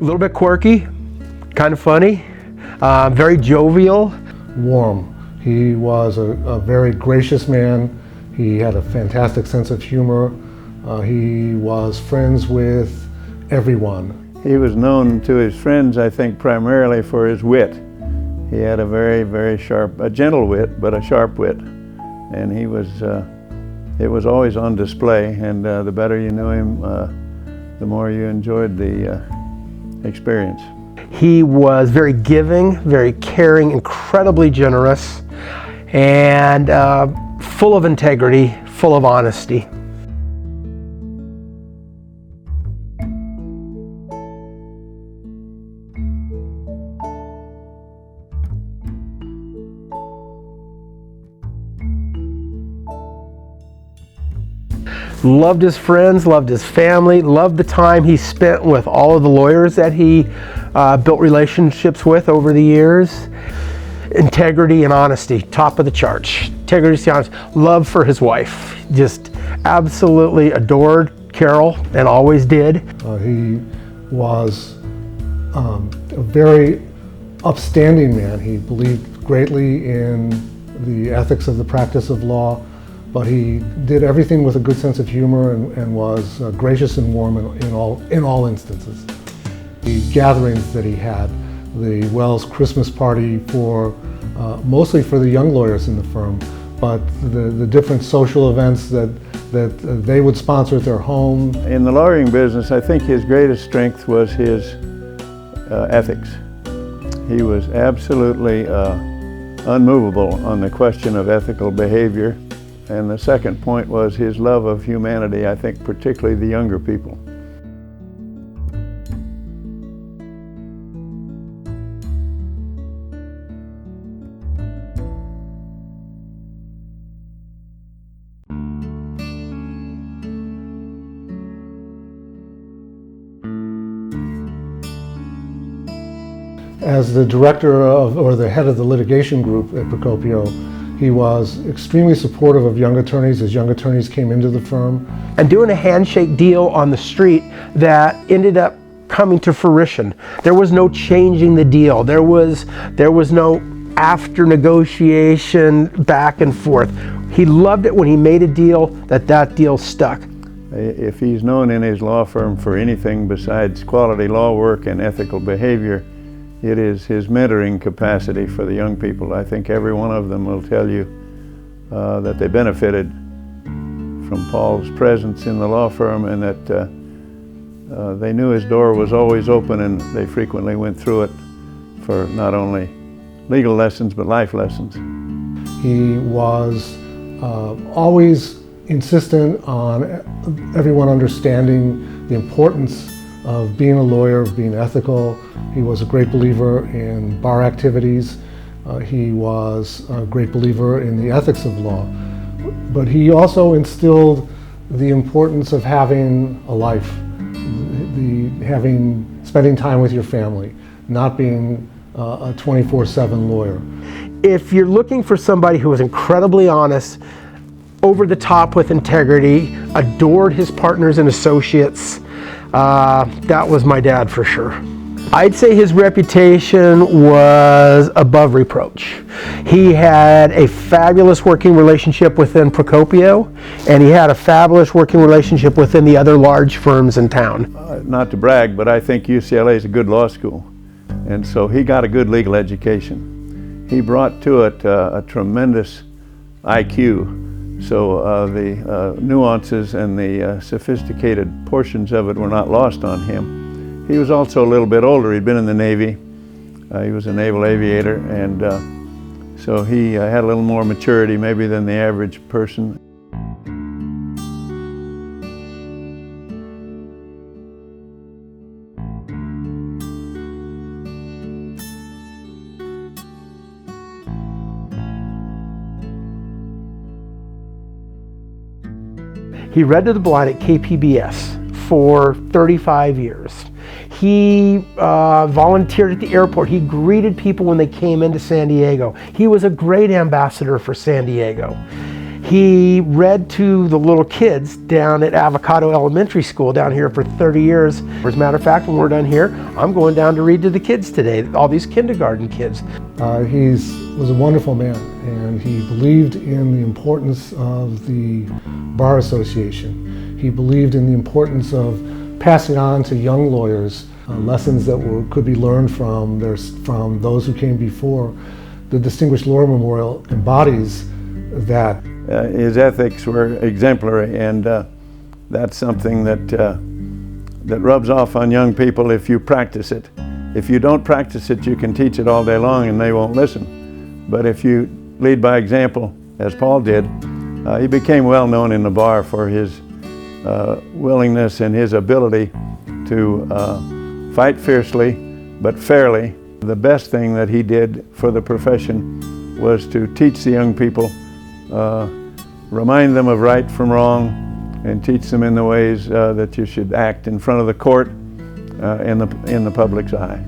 little bit quirky, kind of funny, very jovial. Warm. He was a very gracious man. He had a fantastic sense of humor. He was friends with everyone. He was known to his friends, I think, primarily for his wit. He had a very, very sharp, a gentle wit, but a sharp wit. And he was, it was always on display, and the better you knew him, the more you enjoyed the experience. He was very giving, very caring, incredibly generous, and full of integrity, full of honesty. Loved his friends, loved his family, loved the time he spent with all of the lawyers that he built relationships with over the years. Integrity and honesty, top of the charts. Integrity, honesty, love for his wife. Just absolutely adored Carol and always did. He was a very upstanding man. He believed greatly in the ethics of the practice of law, but he did everything with a good sense of humor and was gracious and warm in all instances. The gatherings that he had, the Wells Christmas party for mostly for the young lawyers in the firm, but the different social events that they would sponsor at their home. In the lawyering business, I think his greatest strength was his ethics. He was absolutely unmovable on the question of ethical behavior. And the second point was his love of humanity, I think particularly the younger people. As the director of, or the head of the litigation group at Procopio, he was extremely supportive of young attorneys as young attorneys came into the firm. And doing a handshake deal on the street that ended up coming to fruition. There was no changing the deal. There was no after negotiation back and forth. He loved it when he made a deal that deal stuck. If he's known in his law firm for anything besides quality law work and ethical behavior, it is his mentoring capacity for the young people. I think every one of them will tell you that they benefited from Paul's presence in the law firm, and that they knew his door was always open, and they frequently went through it for not only legal lessons but life lessons. He was always insistent on everyone understanding the importance of being a lawyer, of being ethical. He was a great believer in bar activities. He was a great believer in the ethics of law. But he also instilled the importance of having a life, spending time with your family, not being a 24/7 lawyer. If you're looking for somebody who was incredibly honest, over the top with integrity, adored his partners and associates, that was my dad for sure. I'd say his reputation was above reproach. He had a fabulous working relationship within Procopio, and he had a fabulous working relationship within the other large firms in town. Not to brag, but I think UCLA is a good law school, and so he got a good legal education. He brought to it a tremendous IQ. So the nuances and the sophisticated portions of it were not lost on him. He was also a little bit older. He'd been in the Navy. He was a naval aviator, and so he had a little more maturity maybe than the average person. He read to the blind at KPBS for 35 years. He volunteered at the airport. He greeted people when they came into San Diego. He was a great ambassador for San Diego. He read to the little kids down at Avocado Elementary School down here for 30 years. As a matter of fact, when we're done here, I'm going down to read to the kids today, all these kindergarten kids. He was a wonderful man, and he believed in the importance of the Bar Association. He believed in the importance of passing on to young lawyers lessons that could be learned from those who came before. The Distinguished Lawyer Memorial embodies that. His ethics were exemplary, and that's something that rubs off on young people if you practice it. If you don't practice it, you can teach it all day long and they won't listen. But if you lead by example, as Paul did, he became well known in the bar for his willingness and his ability to fight fiercely but fairly. The best thing that he did for the profession was to teach the young people, remind them of right from wrong, and teach them in the ways that you should act in front of the court in the public's eye.